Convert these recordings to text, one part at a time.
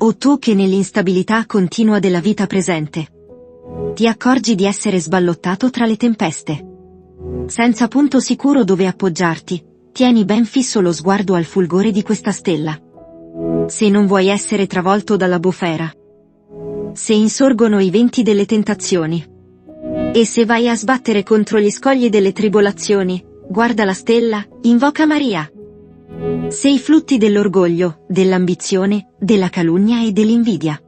O tu che nell'instabilità continua della vita presente ti accorgi di essere sballottato tra le tempeste. Senza punto sicuro dove appoggiarti, tieni ben fisso lo sguardo al fulgore di questa stella. Se non vuoi essere travolto dalla bufera, se insorgono i venti delle tentazioni, e se vai a sbattere contro gli scogli delle tribolazioni, guarda la stella, invoca Maria. Se i flutti dell'orgoglio, dell'ambizione, della calunnia e dell'invidia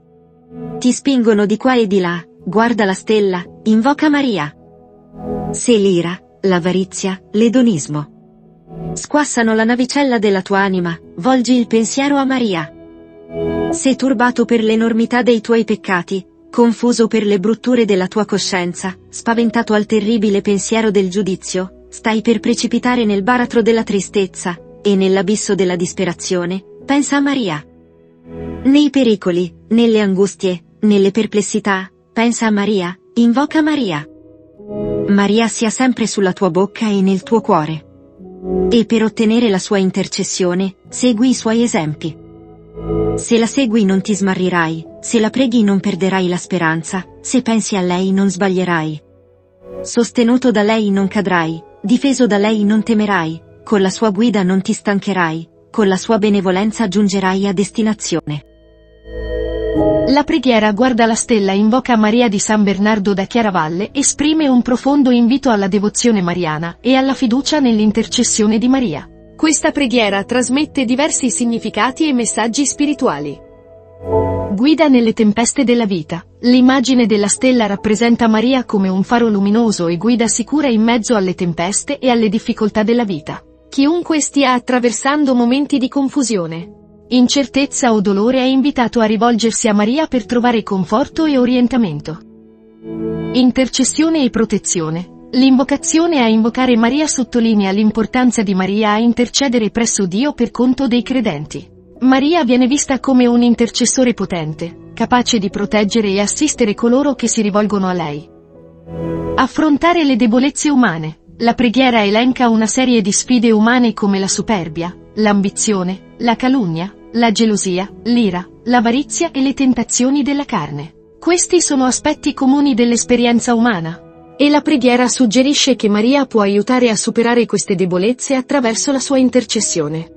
ti spingono di qua e di là, guarda la stella, invoca Maria. Se l'ira, l'avarizia, l'edonismo squassano la navicella della tua anima, volgi il pensiero a Maria. Se turbato per l'enormità dei tuoi peccati, confuso per le brutture della tua coscienza, spaventato al terribile pensiero del giudizio, stai per precipitare nel baratro della tristezza, e nell'abisso della disperazione, pensa a Maria. Nei pericoli, nelle angustie, nelle perplessità, pensa a Maria, invoca Maria. Maria sia sempre sulla tua bocca e nel tuo cuore. E per ottenere la sua intercessione, segui i suoi esempi. Se la segui non ti smarrirai, se la preghi non perderai la speranza, se pensi a lei non sbaglierai. Sostenuto da lei non cadrai, difeso da lei non temerai, con la sua guida non ti stancherai, con la sua benevolenza giungerai a destinazione. La preghiera Guarda la stella invoca Maria di San Bernardo da Chiaravalle esprime un profondo invito alla devozione mariana e alla fiducia nell'intercessione di Maria. Questa preghiera trasmette diversi significati e messaggi spirituali. Guida nelle tempeste della vita. L'immagine della stella rappresenta Maria come un faro luminoso e guida sicura in mezzo alle tempeste e alle difficoltà della vita. Chiunque stia attraversando momenti di confusione, incertezza o dolore è invitato a rivolgersi a Maria per trovare conforto e orientamento. Intercessione e protezione. L'invocazione a invocare Maria sottolinea l'importanza di Maria a intercedere presso Dio per conto dei credenti. Maria viene vista come un intercessore potente, capace di proteggere e assistere coloro che si rivolgono a lei. Affrontare le debolezze umane. La preghiera elenca una serie di sfide umane come la superbia, l'ambizione, la calunnia, la gelosia, l'ira, l'avarizia e le tentazioni della carne. Questi sono aspetti comuni dell'esperienza umana. E la preghiera suggerisce che Maria può aiutare a superare queste debolezze attraverso la sua intercessione.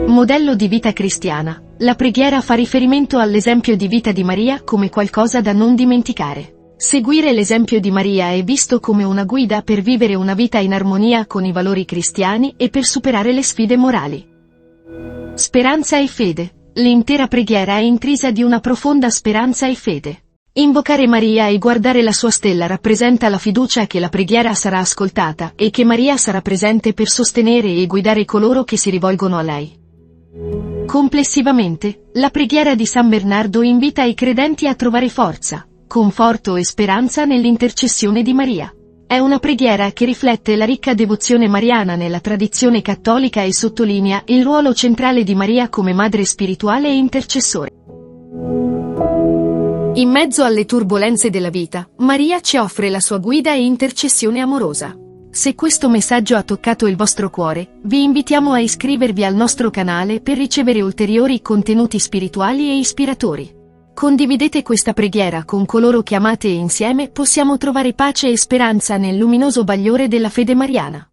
Modello di vita cristiana. La preghiera fa riferimento all'esempio di vita di Maria come qualcosa da non dimenticare. Seguire l'esempio di Maria è visto come una guida per vivere una vita in armonia con i valori cristiani e per superare le sfide morali. Speranza e fede. L'intera preghiera è intrisa di una profonda speranza e fede. Invocare Maria e guardare la sua stella rappresenta la fiducia che la preghiera sarà ascoltata e che Maria sarà presente per sostenere e guidare coloro che si rivolgono a lei. Complessivamente, la preghiera di San Bernardo invita i credenti a trovare forza, conforto e speranza nell'intercessione di Maria. È una preghiera che riflette la ricca devozione mariana nella tradizione cattolica e sottolinea il ruolo centrale di Maria come madre spirituale e intercessore. In mezzo alle turbolenze della vita, Maria ci offre la sua guida e intercessione amorosa. Se questo messaggio ha toccato il vostro cuore, vi invitiamo a iscrivervi al nostro canale per ricevere ulteriori contenuti spirituali e ispiratori. Condividete questa preghiera con coloro che amate e insieme possiamo trovare pace e speranza nel luminoso bagliore della fede mariana.